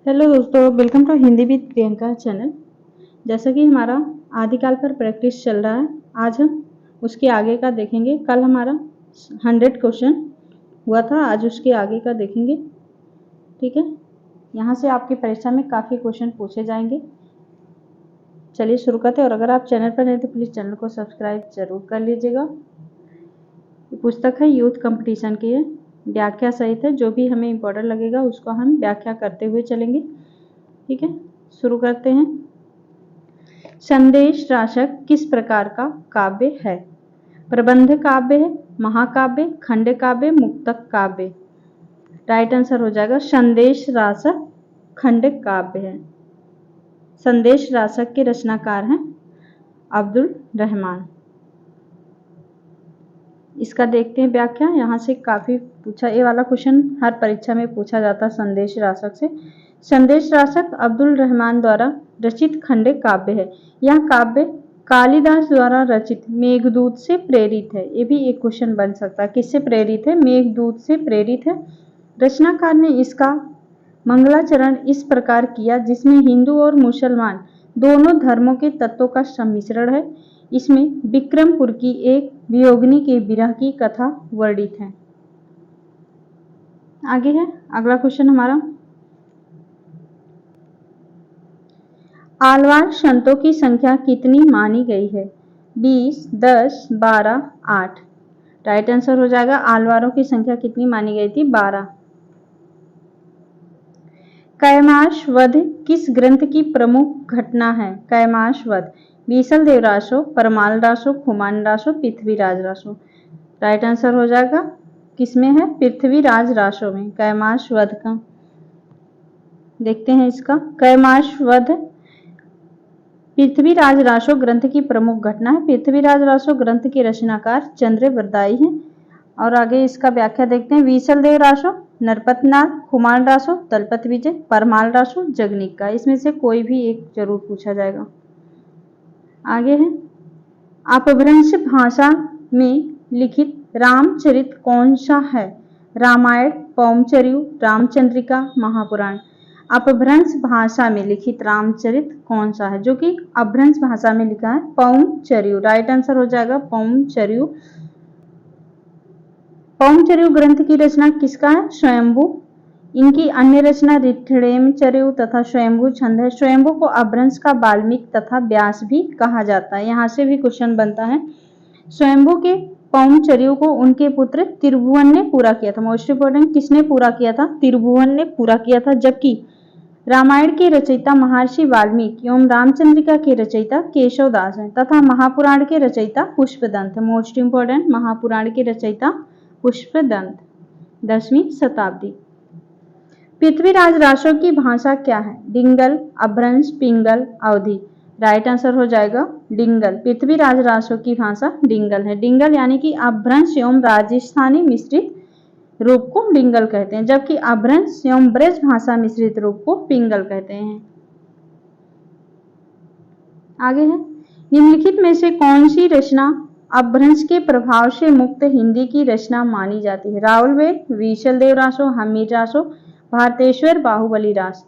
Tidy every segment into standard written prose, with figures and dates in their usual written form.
Hello दोस्तों, welcome to Hindi with Priyanka channel. जैसा कि हमारा आदिकाल पर प्रैक्टिस चल रहा है, आज हम उसके आगे का देखेंगे। कल हमारा 100 क्वेश्चन हुआ था, आज उसके आगे का देखेंगे। ठीक है, यहाँ से आपकी परीक्षा में काफ़ी क्वेश्चन पूछे जाएंगे। चलिए शुरू करते हैं। और अगर आप चैनल पर नहीं तो प्लीज़ चैनल को सब्सक्राइब जरूर कर लीजिएगा। ये पुस्तक है यूथ कंपटीशन की है, व्याख्या सहित है। जो भी हमें इम्पोर्टेंट लगेगा उसको हम व्याख्या करते हुए चलेंगे। ठीक है, शुरू करते हैं। संदेश राशक किस प्रकार का काव्य है? प्रबंध काव्य है, महाकाव्य, खंड काव्य, मुक्तक काव्य। राइट आंसर हो जाएगा संदेश राशक खंड काव्य है। संदेश राशक के रचनाकार हैं अब्दुल रहमान। इसका देखते हैं व्याख्या। यहाँ से काफी पूछा, ये वाला क्वेश्चन हर परीक्षा में पूछा जाता है संदेश राशक से। संदेश राशक अब्दुल रहमान द्वारा रचित खंड काव्य है। यह काव्य कालिदास द्वारा रचित मेघदूत से प्रेरित है। ये भी एक क्वेश्चन बन सकता है, किससे प्रेरित है? मेघदूत से प्रेरित है। रचनाकार ने इसका मंगलाचरण इस प्रकार किया जिसमें हिंदू और मुसलमान दोनों धर्मों के तत्वों का सम्मिश्रण है। इसमें विक्रमपुर की एक वियोगिनी के विरह की कथा वर्णित है। आगे है अगला क्वेश्चन हमारा। आलवार संतों की संख्या कितनी मानी गई है? 20, 10, 12, 8। राइट आंसर हो जाएगा आलवारों की संख्या कितनी मानी गई थी? 12। कैमाश वध किस ग्रंथ की प्रमुख घटना है? कैमाश वध बीसल देव रासो, परमाल रासो, खुमान रासो, पृथ्वीराज रासो। राइट आंसर हो जाएगा किसमें है? पृथ्वीराज रासो में। कैमाश वध का देखते हैं इसका। कैमाश वध पृथ्वीराज रासो ग्रंथ की प्रमुख घटना है। पृथ्वीराज रासो ग्रंथ के रचनाकार चंद्रवरदाई हैं। और आगे इसका व्याख्या देखते हैं। बीसल देव रासो, नरपतनाथ, खुमान रासो, तलपत विजय, परमाल रासो, जगनिक का। इसमें से कोई भी एक जरूर पूछा जाएगा। आगे है अपभ्रंश भाषा में लिखित रामचरित कौन सा है? रामायण, पौमचर्यु, रामचंद्रिका, महापुराण। अपभ्रंश भाषा में लिखित रामचरित कौन सा है? जो कि अपभ्रंश भाषा में लिखा है पौमचर्यु। राइट आंसर हो जाएगा पौमचर्यु। पौमचर्यु ग्रंथ की रचना किसका है? स्वयंभू। इनकी अन्य रचना ऋद्धेमचर्यु तथा स्वयंभू छंद है। स्वयंभू को अपभ्रंश का वाल्मीकि तथा व्यास भी कहा जाता है। यहाँ से भी क्वेश्चन बनता है। स्वयंभू के पौमचर्यु को उनके पुत्र त्रिभुवन ने पूरा किया था। मोस्ट इंपोर्टेंट, किसने पूरा किया था? त्रिभुवन ने पूरा किया था। जबकि रामायण के रचयिता महर्षि वाल्मीकि एवं रामचंद्रिका के रचयिता केशवदास हैं तथा महापुराण के रचयिता पुष्पदंत। मोस्ट इंपोर्टेंट, महापुराण के रचयिता पुष्पदंत, 10वीं शताब्दी। पृथ्वीराज रासो की भाषा क्या है? डिंगल, अपभ्रंश, पिंगल, अवधी। राइट आंसर हो जाएगा डिंगल। पृथ्वीराज रासो की भाषा डिंगल है। डिंगल यानी कि अपभ्रंश एवं राजस्थानी मिश्रित रूप को डिंगल कहते हैं, जबकि अपभ्रंश एवं ब्रज भाषा मिश्रित रूप को पिंगल कहते हैं। आगे है निम्नलिखित में से कौन सी रचना अपभ्रंश के प्रभाव से मुक्त हिंदी की रचना मानी जाती है? रावलवेल, बीसल देव रासो, हमीर रासो, भारतेश्वर, बाहुबली रास।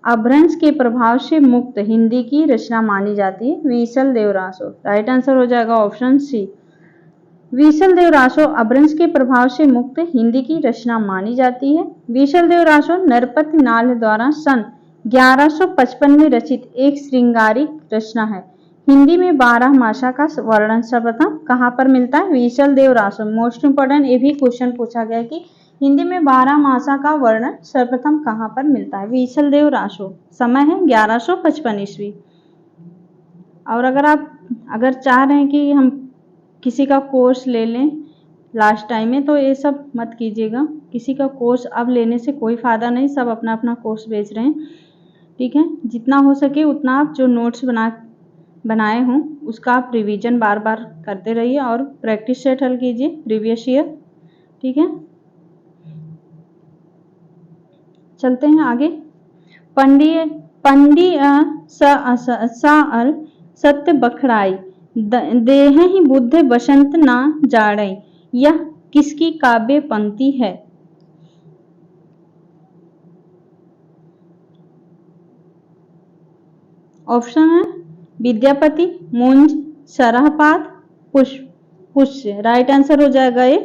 अपभ्रंश के प्रभाव से मुक्त हिंदी की रचना मानी जाती है बीसल देव रासो। राइट आंसर हो जाएगा ऑप्शन सी। बीसल देव रासो अपभ्रंश के प्रभाव से मुक्त हिंदी की रचना मानी जाती है। बीसल देव रासो नरपति नाल द्वारा सन 1155 में रचित एक श्रृंगारिक रचना है। हिंदी में 12 मासा का वर्णन सर्वप्रथम कहाँ पर मिलता है? बीसल देव रासो। मोस्ट इंपोर्टेंट, ये भी क्वेश्चन पूछा गया कि हिंदी में 12 मासा का वर्णन सर्वप्रथम कहाँ पर मिलता है? बीसल देव रासो। समय है 1155 ईस्वी। और अगर चाह रहे हैं कि हम किसी का कोर्स ले लें लास्ट टाइम में, तो ये सब मत कीजिएगा। किसी का कोर्स अब लेने से कोई फ़ायदा नहीं, सब अपना अपना कोर्स बेच रहे हैं। ठीक है, जितना हो सके उतना आप जो नोट्स बनाए हों उसका आप रिवीजन बार बार करते रहिए और प्रैक्टिस सेट हल कीजिए प्रीवियस ईयर। ठीक है, चलते हैं आगे। पंडी सत्य बखड़ाई देह ही बुद्ध बसंत ना जाड़ई। यह किसकी काव्य पंक्ति है? ऑप्शन है विद्यापति, मुंज, सरहपाद, पुष्य। राइट आंसर हो जाएगा ये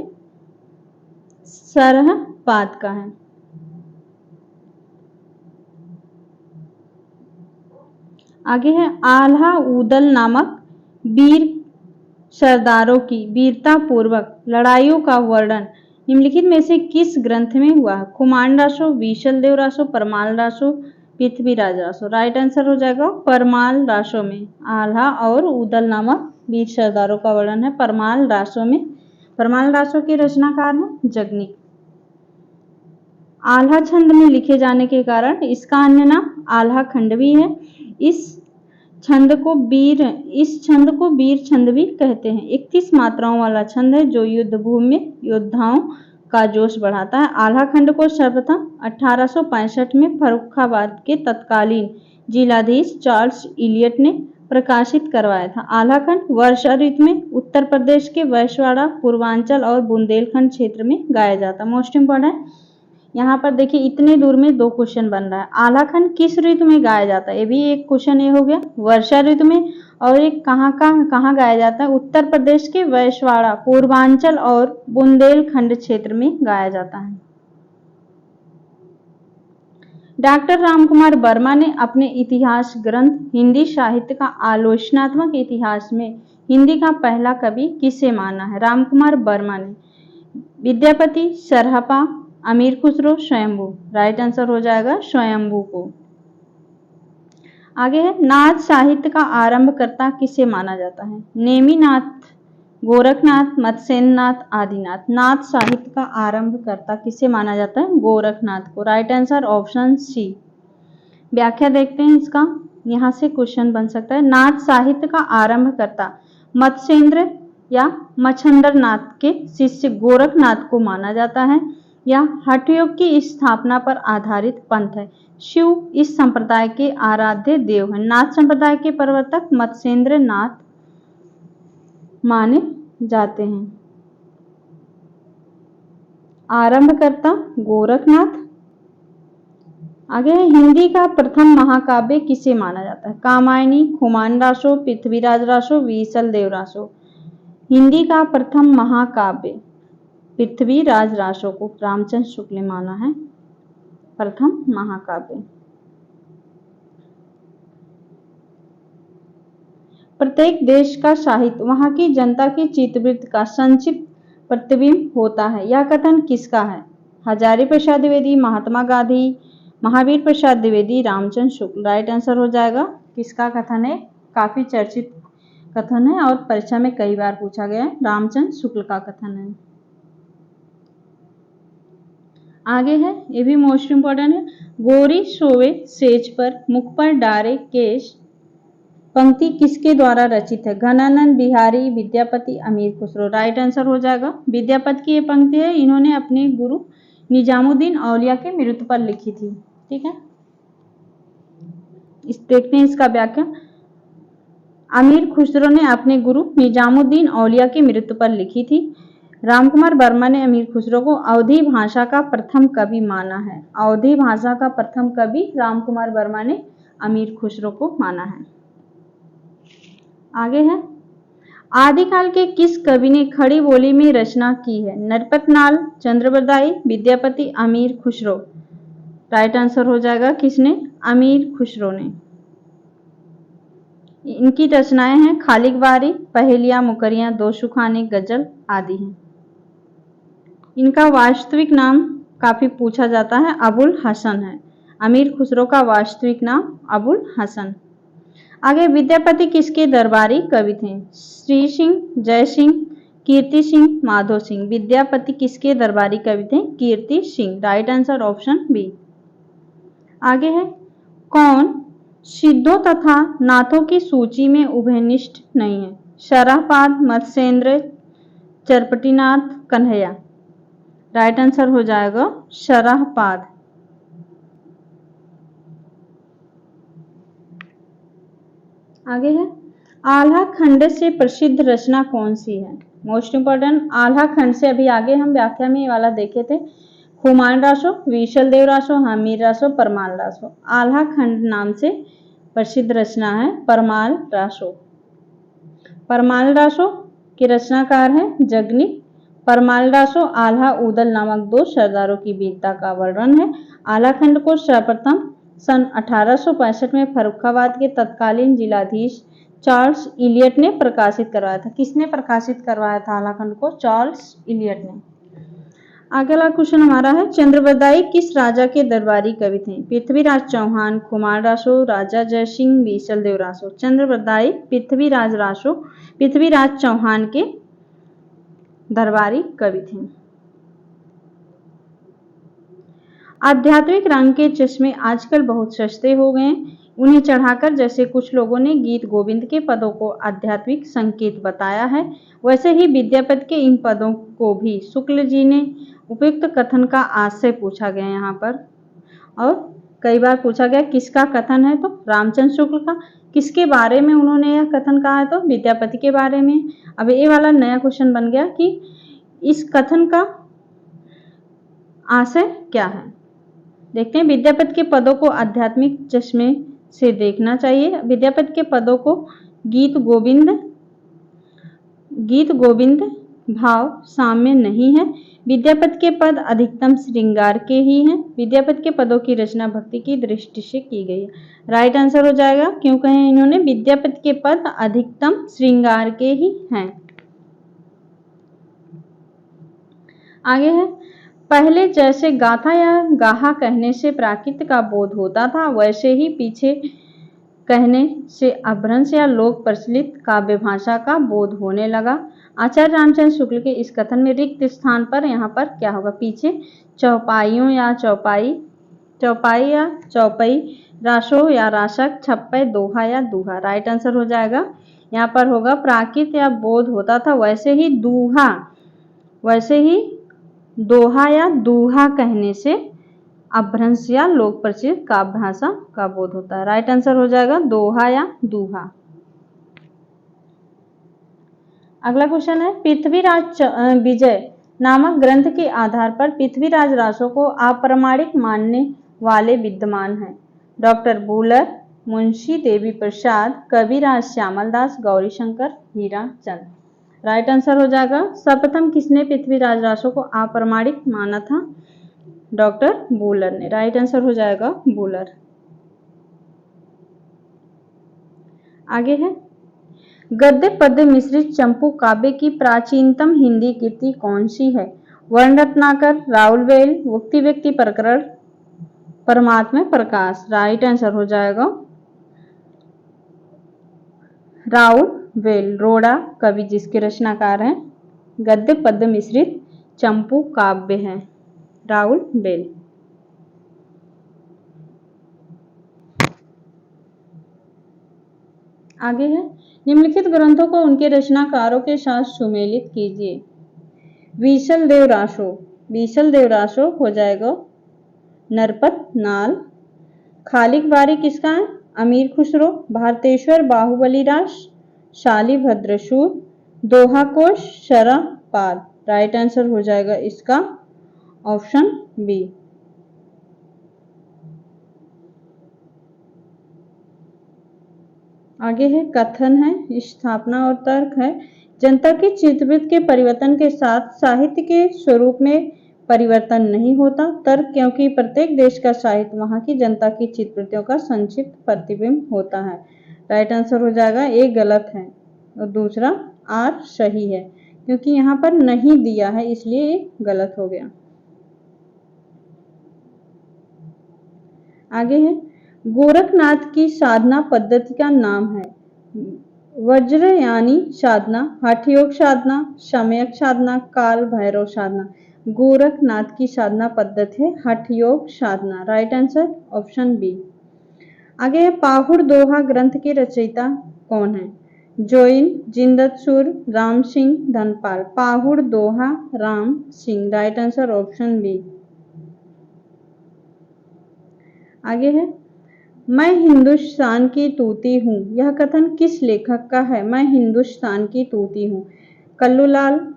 सरहपाद का है। आगे है आल्हा ऊदल नामक वीर सरदारों की वीरता पूर्वक लड़ाइयों का वर्णन निम्नलिखित में से किस ग्रंथ में हुआ है? खुमान रासो, विशल देव रासो, परमाल रासो, पृथ्वीराज रासो। राइट आंसर हो जाएगा परमाल रासो में आल्हा और ऊदल नामक वीर सरदारों का वर्णन है परमाल रासो में। परमाल रासो के रचनाकार हैं जगनिक। आल्हा छंद में लिखे जाने के कारण इसका अन्य नाम आल्हा खंड भी है। इस छंद को वीर छंद भी कहते हैं। 31 मात्राओं वाला छंद है जो युद्ध भूमि में योद्धाओं का जोश बढ़ाता है। आल्हा खंड को सर्वप्रथम 1865 में फर्रुखाबाद के तत्कालीन जिलाधीश चार्ल्स इलियट ने प्रकाशित करवाया था। आल्हा खंड वर्षा ऋतु में उत्तर प्रदेश के वैश्वाड़ा, पूर्वांचल और बुंदेलखंड क्षेत्र में गाया जाता है। मोस्ट इंपॉर्टेंट यहाँ पर देखिए इतने दूर में दो क्वेश्चन बन रहा है। आल्हा खंड किस ऋतु में गाया जाता है? ये भी एक क्वेश्चन ये हो गया वर्षा ऋतु में। और एक कहाँ गाया जाता है? उत्तर प्रदेश के वैश्वाड़ा, पूर्वांचल और बुंदेलखंड क्षेत्र में गाया जाता है। डॉक्टर रामकुमार वर्मा ने अपने इतिहास ग्रंथ हिंदी साहित्य का आलोचनात्मक इतिहास में हिंदी का पहला कवि किसे माना है? रामकुमार वर्मा ने। विद्यापति, सरहपा, अमीर खुसरो, स्वयंभू। राइट आंसर हो जाएगा स्वयंभू को। आगे है नाथ साहित्य का आरंभकर्ता किसे माना जाता है? नेमिनाथ, गोरखनाथ, मत्स्येंद्रनाथ, आदिनाथ। नाथ साहित्य का आरंभकर्ता किसे माना जाता है? गोरखनाथ को। Right answer option C. व्याख्या देखते हैं इसका, यहां से क्वेश्चन बन सकता है। नाथ साहित्य का आरंभकर्ता मत्स्येंद्र या मच्छंद्रनाथ के शिष्य गोरखनाथ को माना जाता है। यह हठ योग की स्थापना पर आधारित पंथ है। शिव इस संप्रदाय के आराध्य देव हैं। नाथ संप्रदाय के प्रवर्तक मत्स्येंद्र नाथ माने जाते हैं। आरंभकर्ता गोरखनाथ। आगे हिंदी का प्रथम महाकाव्य किसे माना जाता है? कामायनी, खुमान रासो, पृथ्वीराज रासो, विसल देव रासो। हिंदी का प्रथम महाकाव्य पृथ्वीराज रासो को रामचंद्र शुक्ल ने माना है प्रथम महाकाव्य। प्रत्येक देश का साहित्य वहां की जनता की चित्तवृत्ति का संक्षिप्त प्रतिबिंब होता है। यह कथन किसका है? हजारी प्रसाद द्विवेदी, महात्मा गांधी, महावीर प्रसाद द्विवेदी, रामचंद्र शुक्ल। राइट आंसर हो जाएगा किसका कथन है? काफी चर्चित कथन है और परीक्षा में कई बार पूछा गया है। रामचंद्र शुक्ल का कथन है। आगे है ये भी मोस्ट इंपॉर्टेंट है। गोरी सोवे सेज पर मुख पर डारे केश पंक्ति किसके द्वारा रचित है? घनानंद बिहारी, विद्यापति, अमीर खुसरो। राइट आंसर हो जाएगा विद्यापति की ये पंक्ति है। इन्होंने अपने गुरु निजामुद्दीन औलिया के मृत्यु पर लिखी थी। ठीक है, देखते हैं इसका व्याख्या। अमीर खुसरो ने अपने गुरु निजामुद्दीन औलिया की मृत्यु पर लिखी थी। रामकुमार वर्मा ने अमीर खुसरो को अवधी भाषा का प्रथम कवि माना है। अवधी भाषा का प्रथम कवि रामकुमार वर्मा ने अमीर खुसरो को माना है। आगे है आदिकाल के किस कवि ने खड़ी बोली में रचना की है? नरपतनाल, चंद्रबरदाई, विद्यापति, अमीर खुसरो। राइट आंसर हो जाएगा किसने? अमीर खुसरो ने। इनकी रचनाएं हैं खालिक बारी, पहेलियां, मुकरियां, दो सुखाने, गजल आदि हैं। इनका वास्तविक नाम काफी पूछा जाता है, अबुल हसन है। अमीर खुसरो का वास्तविक नाम अबुल हसन। आगे विद्यापति किसके दरबारी कवि थे? श्री सिंह, जय सिंह, कीर्ति सिंह, माधो सिंह। विद्यापति किसके दरबारी कवि थे? Kirti Singh. Right answer option B. आगे है कौन सिद्धों तथा नाथों की सूची में उभयनिष्ठ नहीं है? शरहपाद, मत्स्येंद्र, चरपटीनाथ, कन्हैया। राइट आंसर हो जाएगा शरहपाद। आगे है आल्हा खंड से प्रसिद्ध रचना कौन सी है? मोस्ट इंपॉर्टेंट आल्हा खंड से अभी आगे हम व्याख्या में ये वाला देखे थे। खुमान रासो, विशल देव रासो, हमीर रासो, परमाल रासो। आल्हा खंड नाम से प्रसिद्ध रचना है परमाल रासो। परमाल रासो के रचनाकार हैं जगनी। परमाल रासो आल्हा उदल नामक दो सरदारों की वीरता का वर्णन है। आल्हा खंड को सर्वप्रथम सन 1865 में फर्रुखाबाद के तत्कालीन जिलाधीश चार्ल्स इलियट ने प्रकाशित करवाया था। किसने प्रकाशित करवाया था आल्हा खंड को? चार्ल्स इलियट ने। अगला क्वेश्चन हमारा है चंद्रबरदाई किस राजा के दरबारी कवि थे? पृथ्वीराज चौहान, कुमार रासो, राजा जयसिंह, बीसलदेव रासो। चंद्रबरदाई पृथ्वीराज चौहान के दरबारी कवि थे। आध्यात्मिक रंग के चश्मे आजकल बहुत सस्ते हो गए हैं। उन्हें चढ़ाकर जैसे कुछ लोगों ने गीत गोविंद के पदों को आध्यात्मिक संकेत बताया है, वैसे ही विद्यापति के इन पदों को भी शुक्ल जी ने उपयुक्त कथन का आशय पूछा गया यहाँ पर, और कई बार पूछा गया किसका कथन है, तो रामचंद्र शुक्ल का। किसके बारे में उन्होंने यह कथन कहा है, तो विद्यापति के बारे में। अब ये वाला नया क्वेश्चन बन गया कि इस कथन का आशय क्या है। देखते हैं, विद्यापति के पदों को आध्यात्मिक चश्मे से देखना चाहिए। विद्यापति के पदों को गीत गोविंद भाव साम्य नहीं है। विद्यापति के पद अधिकतम श्रृंगार के ही हैं। विद्यापति के पदों की रचना भक्ति की दृष्टि से की गई है। राइट आंसर हो जाएगा, क्यों कहे इन्होंने? विद्यापति के पद अधिकतम श्रृंगार के ही हैं। आगे है, पहले जैसे गाथा या गाहा कहने से प्राकृत का बोध होता था, वैसे ही पीछे कहने से अपभ्रंश या लोक प्रचलित काव्य भाषा का बोध होने लगा। आचार्य रामचंद्र शुक्ल के इस कथन में रिक्त स्थान पर यहाँ पर क्या होगा? पीछे चौपाइयों या चौपाई या चौपई, रासो या राशक, छप्पे, दोहा या दूहा। राइट आंसर हो जाएगा, यहाँ पर होगा प्राकृत या बोध होता था, वैसे ही दोहा या दूहा कहने से अपभ्रंश या लोक प्रचलित काव्य भाषा का बोध होता है। राइट आंसर हो जाएगा दोहा या दूहा। अगला क्वेश्चन है, पृथ्वीराज विजय नामक ग्रंथ के आधार पर पृथ्वीराज रासो को अप्रामाणिक मानने वाले विद्वान हैं। डॉक्टर बुलर, मुंशी देवी प्रसाद, कविराज श्यामल दास, गौरीशंकर, हीराचंद। राइट आंसर हो जाएगा, सर्वप्रथम किसने पृथ्वीराज रासो को अप्रामाणिक माना था? डॉक्टर बुलर ने। राइट आंसर हो जाएगा बुलर। आगे है, गद्य पद्य मिश्रित चंपू काव्य की प्राचीनतम हिंदी कृति कौन सी है? वर्ण रत्नाकर, राउलवेल, मुक्ति व्यक्ति प्रकरण, परमात्मा प्रकाश। राइट आंसर हो जाएगा राउलवेल। रोड़ा कवि जिसके रचनाकार हैं, गद्य पद्य मिश्रित चंपू काव्य है राउलवेल। आगे है, निम्नलिखित ग्रंथों को उनके रचनाकारों के साथ सुमेलित कीजिए। बीसलदेव रासो हो जाएगा नरपत नाल। खालिक बारी किसका है? अमीर खुसरो। भारतेश्वर बाहुबली रास, शालिभद्रशूर, दोहा कोश, शरपाद। राइट आंसर हो जाएगा इसका ऑप्शन बी। आगे है, कथन है, स्थापना और तर्क है। जनता की चित्तवृत्ति के परिवर्तन के साथ साहित्य के स्वरूप में परिवर्तन नहीं होता। तर्क, क्योंकि प्रत्येक देश का साहित्य वहां की जनता की चित्तवृत्तियों का संक्षिप्त प्रतिबिंब होता है। राइट आंसर हो जाएगा, एक गलत है और दूसरा आर सही है, क्योंकि यहाँ पर नहीं दिया है इसलिए ये गलत हो गया। आगे है, गोरखनाथ की साधना पद्धति का नाम है वज्रयानी साधना, हठयोग साधना, सम्यक साधना, काल भैरव साधना। गोरखनाथ की साधना पद्धति है हठयोग साधना। Right answer option B. आगे है, पाहुड़ दोहा ग्रंथ के रचयिता कौन है? जोइन, जिंदतसुर, Ram Singh, Dhanpal. Pahud Doha Ram Singh. Right answer option B. आगे है, मैं हिंदुस्तान की तूती हूँ, यह कथन किस लेखक का है? मैं हिंदुस्तान की तूती हूँ। कल्लूलाल,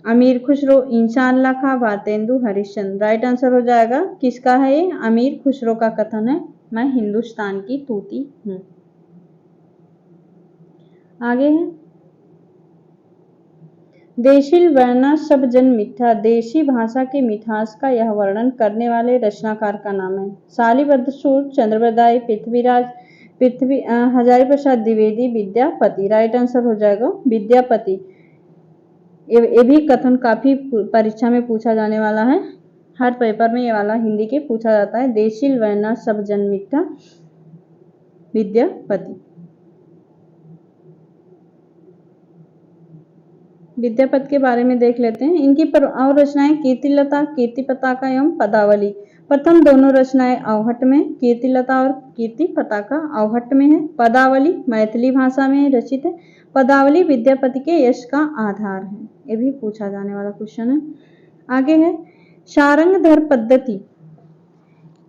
अमीर खुसरो, इंसान खां, भारतेंदु हरिश्चंद्र। राइट आंसर हो जाएगा किसका है ये? अमीर खुसरो का कथन है मैं हिंदुस्तान की तूती हूँ। आगे है देशील वर्णा सब जन मिठा, देशी भाषा की मिठास का यह वर्णन करने वाले रचनाकार का नाम है। शालिभद्र सूर, चंद्रबरदाई, पृथ्वी हजारी प्रसाद द्विवेदी, विद्यापति। राइट आंसर हो जाएगा विद्यापति। ये भी कथन काफी परीक्षा में पूछा जाने वाला है, हर पेपर में ये वाला हिंदी के पूछा जाता है। देशील वर्णा सब जन मिठा, विद्यापति। विद्यापति के बारे में देख लेते हैं। इनकी और रचनाएं कीर्तिलता, कीर्ति पताका एवं पदावली। प्रथम दोनों रचनाएं अवहट्ट में, कीर्तिलता और कीर्ति पताका अवहट्ट में है। पदावली मैथिली भाषा में रचित है। पदावली विद्यापति के यश का आधार है, ये भी पूछा जाने वाला क्वेश्चन है। आगे है शारंगधर पद्धति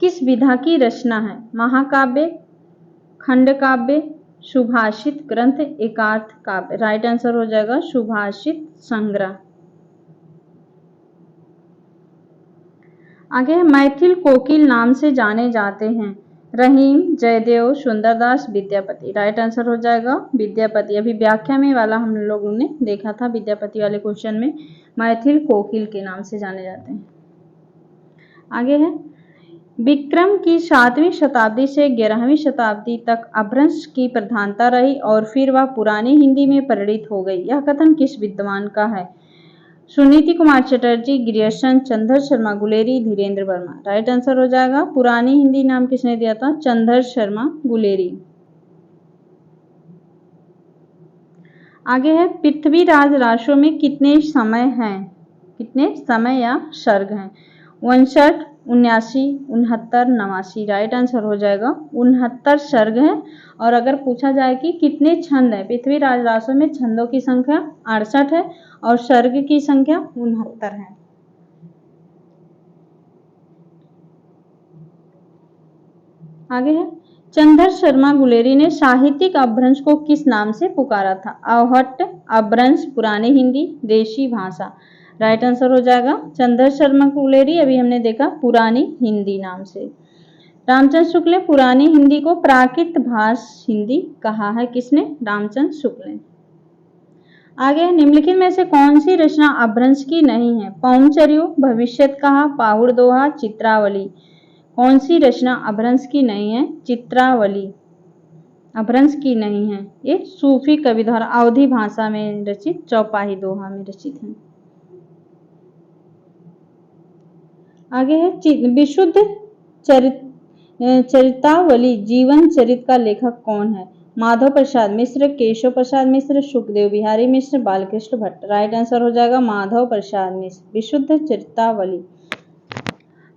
किस विधा की रचना है? महाकाव्य, खंड काव्य, सुभाषित ग्रंथ, एकार्थ काव्य। राइट आंसर हो जाएगा सुभाषित संग्रह। आगे मैथिल कोकिल नाम से जाने जाते हैं रहीम, जयदेव, सुंदरदास, विद्यापति। राइट आंसर हो जाएगा विद्यापति। अभी व्याख्या में वाला हम लोगों ने देखा था विद्यापति वाले क्वेश्चन में, मैथिल कोकिल के नाम से जाने जाते हैं। आगे है विक्रम की 7वीं शताब्दी से 11वीं शताब्दी तक अपभ्रंश की प्रधानता रही और फिर वह पुरानी हिंदी में परिणित हो गई। यह कथन किस विद्वान का है? Suniti Kumar Chatterjee, Grierson, Chandra Sharma Guleri, Dhirendra Verma. Right answer हो जाएगा पुरानी हिंदी नाम किसने दिया था? चंद्र शर्मा गुलेरी। आगे है पृथ्वीराज रासो में कितने समय हैं? कितने समय या सर्ग हैं? 59, 79, 69, 89। राइट आंसर हो जाएगा 69 सर्ग है। और अगर पूछा जाए कि कितने छंद है, पृथ्वीराज रासो में छंदों की संख्या 68 है और सर्ग की संख्या 69 है। आगे है चंद्र शर्मा गुलेरी ने साहित्यिक अपभ्रंश को किस नाम से पुकारा था? अवहट्ट, अपभ्रंश, पुरानी हिंदी, देशी भाषा। राइट आंसर हो जाएगा चंद्र शर्मा गुलेरी, अभी हमने देखा पुरानी हिंदी नाम से। रामचंद्र शुक्ल ने पुरानी हिंदी को प्राकृत भाष हिंदी कहा है। किसने? रामचंद्र शुक्ल ने। आगे निम्नलिखित में से कौन सी रचना अपभ्रंश की नहीं है? पौंचर्यु, भविष्यत कहा, पाहुड़ दोहा, चित्रावली। कौन सी रचना अपभ्रंश की नहीं है? चित्रावली अपभ्रंश की नहीं है। ये सूफी कवि द्वारा अवधी भाषा में रचित चौपाही दोहा में रचित है। आगे है विशुद्ध चरितावली जीवन चरित का लेखक कौन है? माधव प्रसाद मिश्र, केशव प्रसाद मिश्र, सुखदेव बिहारी मिश्र, बालकृष्ण भट्ट। राइट आंसर हो जाएगा माधव प्रसाद मिश्र। विशुद्ध चरितावली।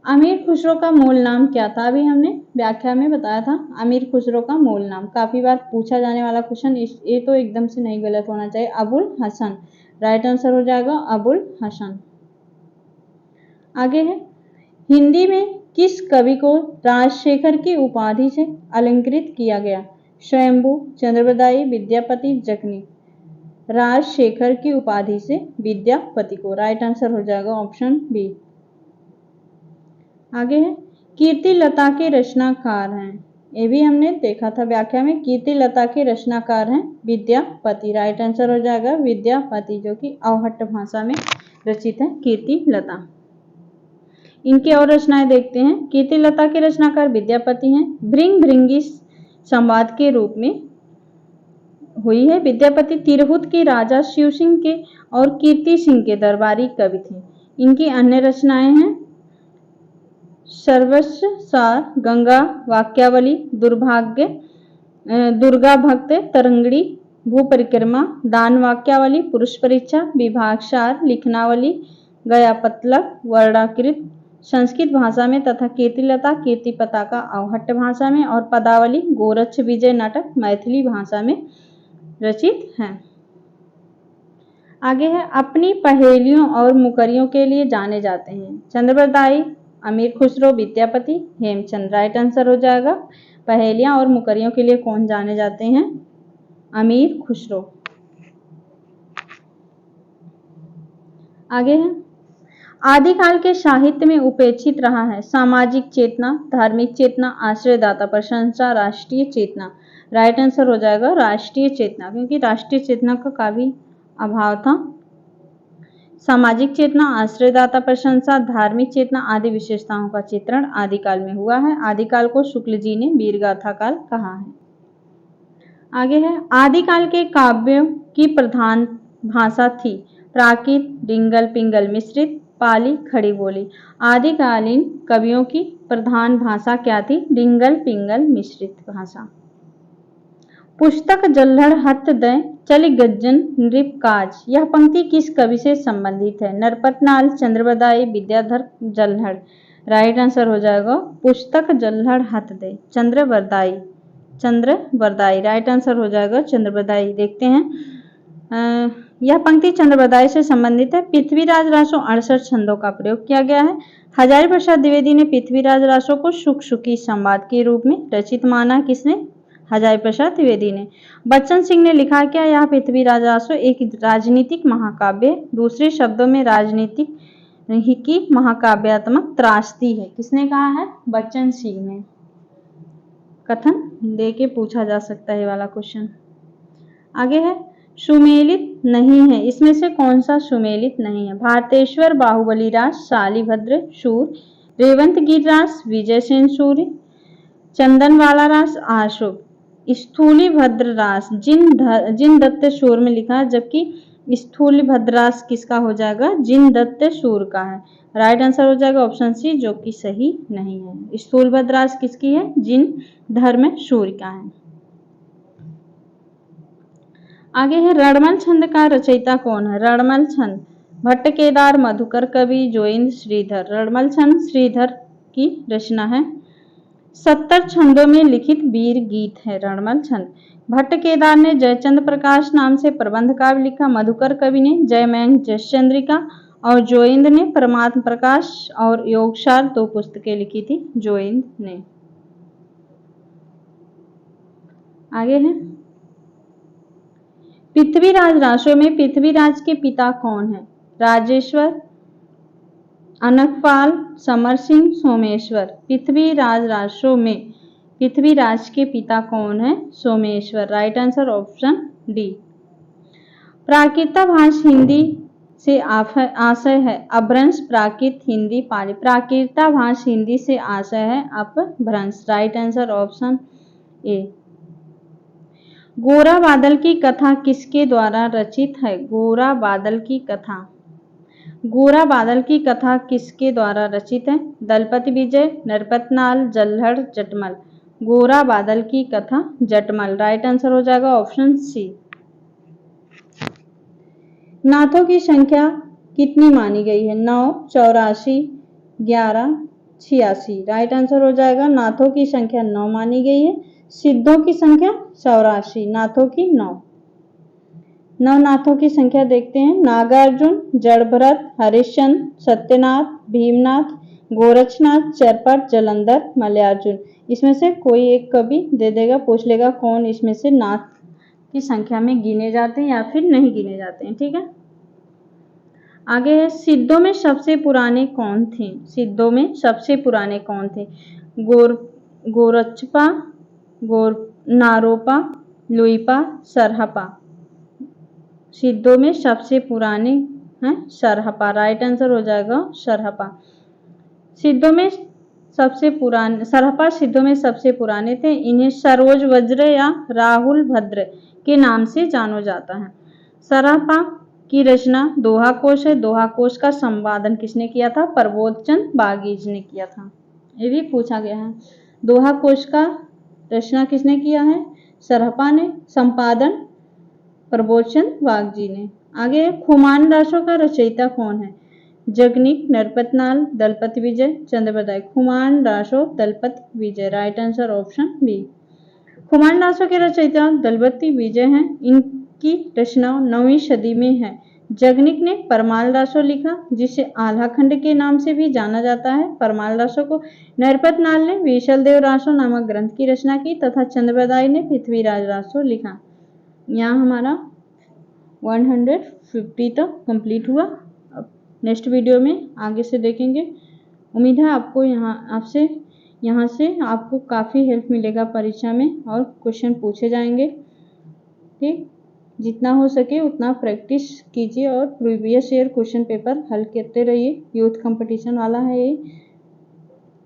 अमीर खुसरो का मूल नाम क्या था? अभी हमने व्याख्या में बताया था अमीर खुसरो का मूल नाम, काफी बार पूछा जाने वाला क्वेश्चन, ये तो एकदम से नहीं गलत होना चाहिए। अबुल हसन। राइट आंसर हो जाएगा अबुल हसन। आगे है हिंदी में किस कवि को राजशेखर की उपाधि से अलंकृत किया गया? स्वयंभू, चंद्रबरदाई, विद्यापति, जखनी। राजशेखर की उपाधि से विद्यापति को। राइट आंसर हो जाएगा ऑप्शन बी। आगे है कीर्तिलता के रचनाकार हैं, ये भी हमने देखा था व्याख्या में। कीर्तिलता के रचनाकार हैं विद्यापति। राइट आंसर हो जाएगा विद्यापति, जो कि अवहट्ट भाषा में रचित है कीर्तिलता। इनकी और रचनाएं देखते हैं। कीर्तिलता के रचनाकार विद्यापति हैं। भृंग भृंगी संवाद के रूप में हुई है। विद्यापति तिरहुत के राजा शिव सिंह के और कीर्ति सिंह के दरबारी कवि थे। इनकी अन्य रचनाएं हैं सर्वस्व सार, गंगा वाक्यावली, दुर्भाग्य, दुर्गा भक्त, तरंगड़ी, भू परिक्रमा, दान वाक्यावली, पुरुष परीक्षा, विभागसार, लिखनावली, गया पतलक, वर्णाकृत संस्कृत भाषा में तथा कीर्तिलता कीर्ति पताका अवहट्ट भाषा में और पदावली गोरक्ष विजय नाटक मैथिली भाषा में रचित हैं। आगे है अपनी पहेलियों और मुकरियों के लिए जाने जाते हैं चंद्रबरदाई, अमीर खुसरो, विद्यापति, हेमचंद। राइट आंसर हो जाएगा पहेलियां और मुकरियों के लिए कौन जाने जाते हैं? अमीर खुसरो। आगे है आदिकाल के साहित्य में उपेक्षित रहा है? सामाजिक चेतना, धार्मिक चेतना, आश्रयदाता प्रशंसा, राष्ट्रीय चेतना। राइट आंसर हो जाएगा राष्ट्रीय चेतना, क्योंकि राष्ट्रीय चेतना का काफी अभाव था। सामाजिक चेतना, आश्रयदाता प्रशंसा, धार्मिक चेतना आदि विशेषताओं का चित्रण आदिकाल में हुआ है। आदिकाल को शुक्ल जी ने वीरगाथा काल कहा है। आगे है, आदिकाल के काव्यों की प्रधान भाषा थी? प्राकृत, डिंगल पिंगल मिश्रित, पाली, खड़ी बोली। आदिकालीन कवियों की प्रधान भाषा क्या थी? डिंगल पिंगल मिश्रित भाषा। पुस्तक जल्हड़ हत दै चलि गज्जन नृप काज, यह पंक्ति किस कवि से संबंधित है? नरपतनाल, चंद्रबरदाई, विद्याधर जल्हड़। राइट आंसर हो जाएगा पुस्तक जल्हड़ हत दै, चंद्रबरदाई। चंद्रबरदाई राइट आंसर हो जाएगा चंद्रबरदाई। देखते हैं, यह पंक्ति चंद्रबरदाई से संबंधित है। पृथ्वीराज रासो 68 छंदों का प्रयोग किया गया है। हजारी प्रसाद द्विवेदी ने पृथ्वीराज रासो को सुख सुखी संवाद के रूप में रचित माना। किसने? हजारी प्रसाद द्विवेदी ने। बच्चन सिंह ने लिखा क्या? यह पृथ्वीराज रासो एक राजनीतिक महाकाव्य, दूसरे शब्दों में राजनीतिक की महाकाव्यात्मक त्रासदी है। किसने कहा है? बच्चन सिंह ने। कथन देके पूछा जा सकता है ये वाला क्वेश्चन। आगे है, सुमेलित नहीं है, इसमें से कौन सा सुमेलित नहीं है? भारतेश्वर, बाहुबली रास, शालिभद्र, शूर, रेवंत गिरिरास, विजयसेन सूर्य, चंदनवाला रास, आशुभ। स्थूलिभद्र रास जिन दत्त शूर में लिखा है, जबकि स्थूलिभद्र रास किसका हो जाएगा? जिन दत्त शूर का है। राइट आंसर हो जाएगा ऑप्शन सी, जो कि सही नहीं है। स्थूलिभद्र रास किसकी है? जिन धर्म सूर्य का है। आगे है, रणमल छंद का रचयिता कौन है? रणमल छंद भट्टकेदार, मधुकर कवि, जोइंद, श्रीधर। रणमल छंद श्रीधर की रचना है। 70 छंदों में लिखित वीर गीत है रणमल छंद। भट्टकेदार ने जयचंद प्रकाश नाम से प्रबंध काव्य लिखा। मधुकर कवि ने जयमैन जयचंद्रिका और जोइंद ने परमात्म प्रकाश और योगसार 2 पुस्तकें लिखी थी जोइंद ने। आगे है, पृथ्वीराज रासो में पृथ्वीराज के पिता कौन है? राजेश्वर, अनकपाल, समर सिंह, सोमेश्वर। पृथ्वीराज रासो में पृथ्वीराज के पिता कौन है? Someshwar. Right answer option D. प्राकृताभास हिंदी से आशय है अपभ्रंश, प्राकृत, हिंदी, पाली। प्राकृताभास हिंदी से आशय है अपभ्रंश। Right answer option A. गोरा बादल की कथा किसके द्वारा रचित है? गोरा बादल की कथा। गोरा बादल की कथा किसके द्वारा रचित है? दलपति विजय, नरपतनाल, जल्हड़, जटमल। गोरा बादल की कथा जटमल। राइट आंसर हो जाएगा ऑप्शन सी। नाथों की संख्या कितनी मानी गई है? 9, 84, 11, 86। राइट आंसर हो जाएगा नाथों की संख्या 9 मानी गई है। सिद्धों की संख्या 84, नाथों की 9। नवनाथों की संख्या देखते हैं। नागार्जुन, जड़भरत, हरिश्चंद्र, सत्यनाथ, भीमनाथ, गोरक्षनाथ, चरपट, जलंधर, मलयार्जुन। इसमें से कोई एक कवि दे देगा, पूछ लेगा कौन इसमें से नाथ की संख्या में गिने जाते हैं या फिर नहीं गिने जाते हैं। ठीक है, आगे है, सिद्धों में सबसे पुराने कौन थे? सिद्धों में सबसे पुराने कौन थे? गोरचपा, नारोपा, लुइपा, सरहपा। सिद्धों में सबसे पुराने हैं सरहपा। राइट आंसर हो जाएगा सरहपा। सिद्धों में सबसे पुराने सरहपा सिद्धों में सबसे पुराने थे। इन्हें सरोज वज्र या राहुल भद्र के नाम से जाना जाता है। सरहपा की रचना दोहा कोश है। दोहा कोश का संपादन किसने किया था? प्रबोधचंद बागीज ने किया था। ये भी पूछा गया है। दोहा कोश का रचना किसने किया है? सरहपा ने। संपादन प्रबोधचंद बागजी ने। आगे, खुमान रासो का रचयिता कौन है? Jagnik, Narpatnal, Dalpati Vijay, Chandbardai. Khuman Raso, Dalpati Vijay. Right answer option B. Khuman Raso के रचयिता दलपति विजय हैं। इनकी रचना 9वीं सदी में है। जगनिक ने परमाल रासो लिखा, जिसे आल्हाखंड के नाम से भी जाना जाता है। परमाल रासो को नरपतनाल ने विशल देव रासो नामक ग्रंथ की रचना की तथा चंद्रबरदाई ने पृथ्वीराज रासो लिखा। यहाँ हमारा 150 तक कंप्लीट हुआ। अब नेक्स्ट वीडियो में आगे से देखेंगे। उम्मीद है आपको यहाँ से आपको काफ़ी हेल्प मिलेगा परीक्षा में और क्वेश्चन पूछे जाएंगे। ठीक, जितना हो सके उतना प्रैक्टिस कीजिए और प्रीवियस ईयर क्वेश्चन पेपर हल करते रहिए। यूथ कंपटीशन वाला है ये।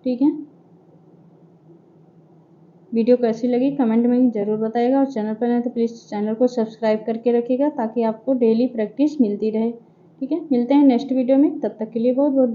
ठीक है, वीडियो कैसी लगी कमेंट में ज़रूर बताइएगा और चैनल पर नए तो प्लीज़ चैनल को सब्सक्राइब करके रखिएगा ताकि आपको डेली प्रैक्टिस मिलती रहे। ठीक है, मिलते हैं नेक्स्ट वीडियो में, तब तक के लिए बहुत बहुत